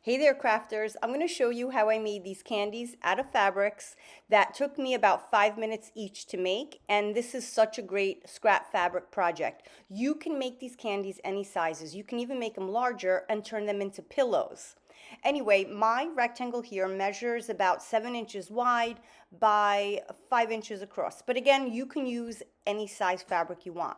Hey there, crafters. I'm going to show you how I made these candies out of fabrics that took me about 5 minutes each to make, and this is such a great scrap fabric project. You can make these candies any sizes. You can even make them larger and turn them into pillows. Anyway, my rectangle here measures about 7 inches wide by 5 inches across. But again, you can use any size fabric you want.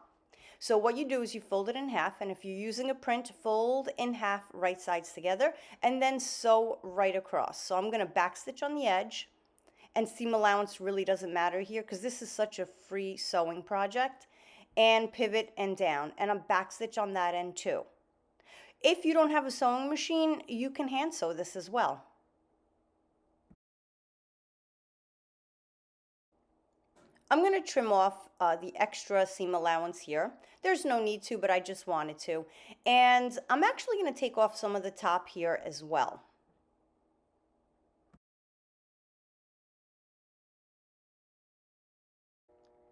So what you do is you fold it in half, and if you're using a print, fold in half right sides together, and then sew right across. So I'm going to backstitch on the edge, and seam allowance really doesn't matter here because this is such a free sewing project, and pivot and down, and I'm backstitch on that end too. If you don't have a sewing machine, you can hand sew this as well. I'm going to trim off the extra seam allowance here. There's no need to, but I just wanted to. And I'm actually going to take off some of the top here as well.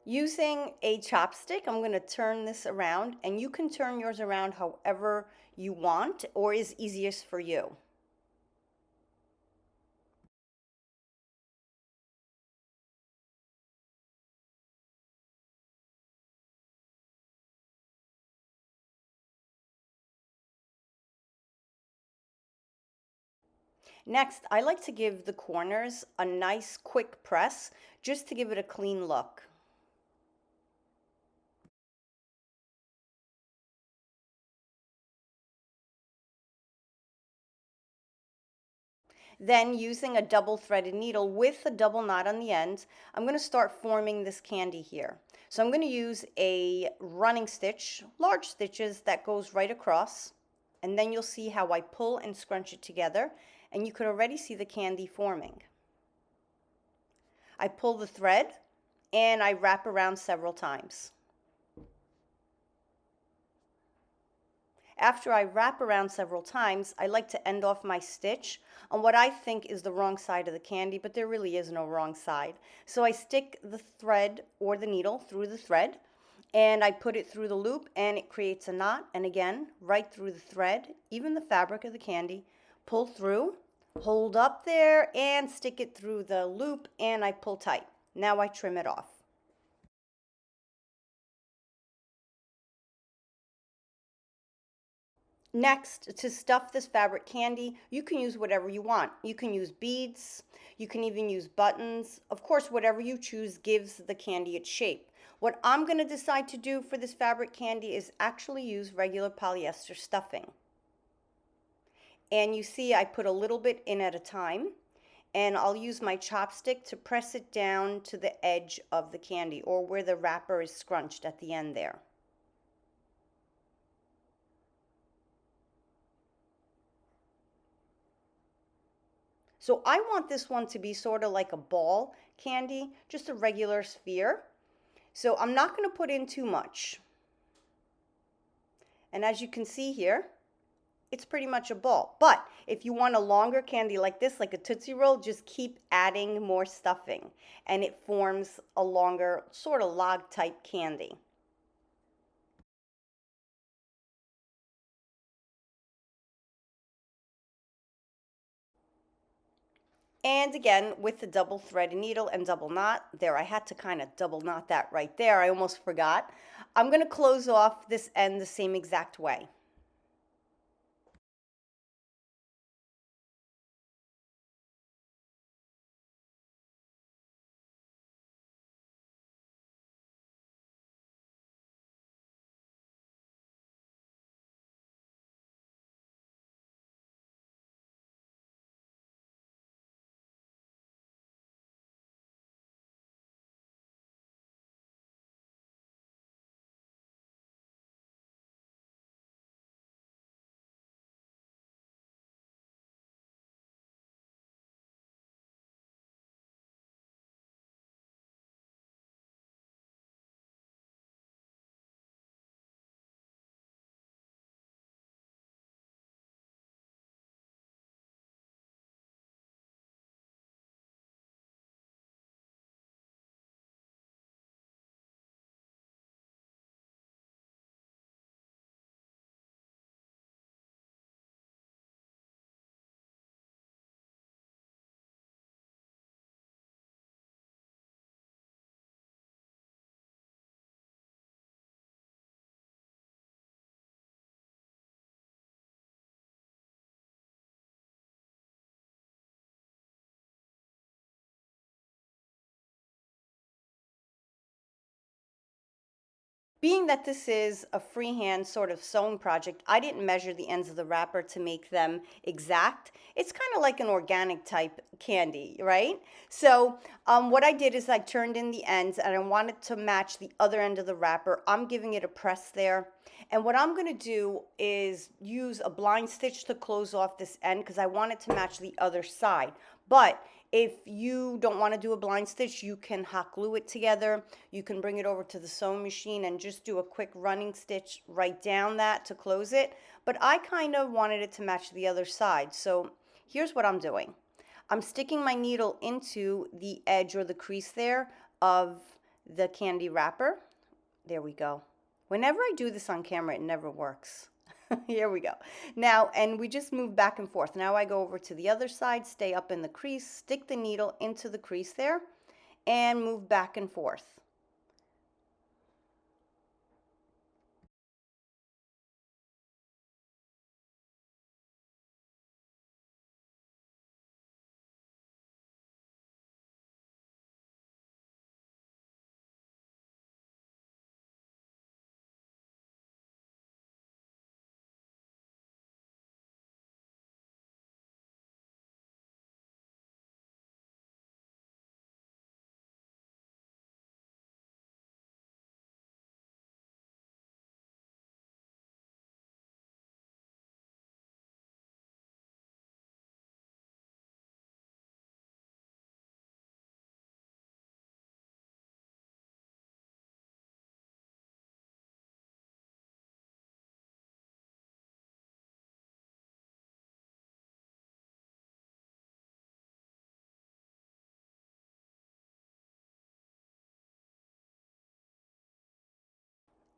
Using a chopstick, I'm going to turn this around, and you can turn yours around however you want or is easiest for you. Next, I like to give the corners a nice quick press just to give it a clean look. Then, using a double threaded needle with a double knot on the end, I'm going to start forming this candy here. So I'm going to use a running stitch, large stitches that goes right across, and then you'll see how I pull and scrunch it together, and you can already see the candy forming. I pull the thread and I wrap around several times. After I wrap around several times, I like to end off my stitch on what I think is the wrong side of the candy, but there really is no wrong side. So I stick the thread or the needle through the thread, and I put it through the loop, and it creates a knot, and again, right through the thread, even the fabric of the candy, pull through, hold up there, and stick it through the loop, and I pull tight. Now I trim it off. Next, to stuff this fabric candy, you can use whatever you want. You can use beads, you can even use buttons. Of course, whatever you choose gives the candy its shape. What I'm going to decide to do for this fabric candy is actually use regular polyester stuffing. And you see I put a little bit in at a time, and I'll use my chopstick to press it down to the edge of the candy, or where the wrapper is scrunched at the end there. So I want this one to be sort of like a ball candy, just a regular sphere. So I'm not going to put in too much. And as you can see here, it's pretty much a ball. But if you want a longer candy like this, like a Tootsie Roll, just keep adding more stuffing, and it forms a longer sort of log type candy. And again, with the double threaded needle and double knot, there, I had to kind of double knot that right there. I almost forgot. I'm going to close off this end the same exact way. being that this is a freehand sort of sewing project, I didn't measure the ends of the wrapper to make them exact. It's kind of like an organic type candy, right? So what I did is I turned in the ends and I wanted to match the other end of the wrapper. I'm giving it a press there. And what I'm going to do is use a blind stitch to close off this end because I want it to match the other side. But if you don't want to do a blind stitch, you can hot glue it together. You can bring it over to the sewing machine and just do a quick running stitch right down that to close it. But I kind of wanted it to match the other side. So here's what I'm doing. I'm sticking my needle into the edge or the crease there of the candy wrapper. There we go. Whenever I do this on camera, it never works. Here we go. Now, and we just move back and forth. Now I go over to the other side, stay up in the crease, stick the needle into the crease there, and move back and forth.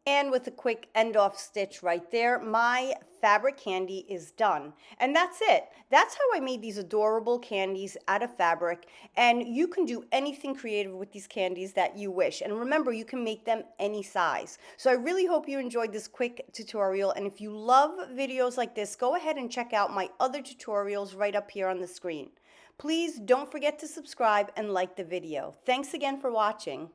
And with a quick end off stitch right there, my fabric candy is done. And that's it. That's how I made these adorable candies out of fabric. And you can do anything creative with these candies that you wish. And remember, you can make them any size. So I really hope you enjoyed this quick tutorial. And if you love videos like this, go ahead and check out my other tutorials right up here on the screen. Please don't forget to subscribe and like the video. Thanks again for watching.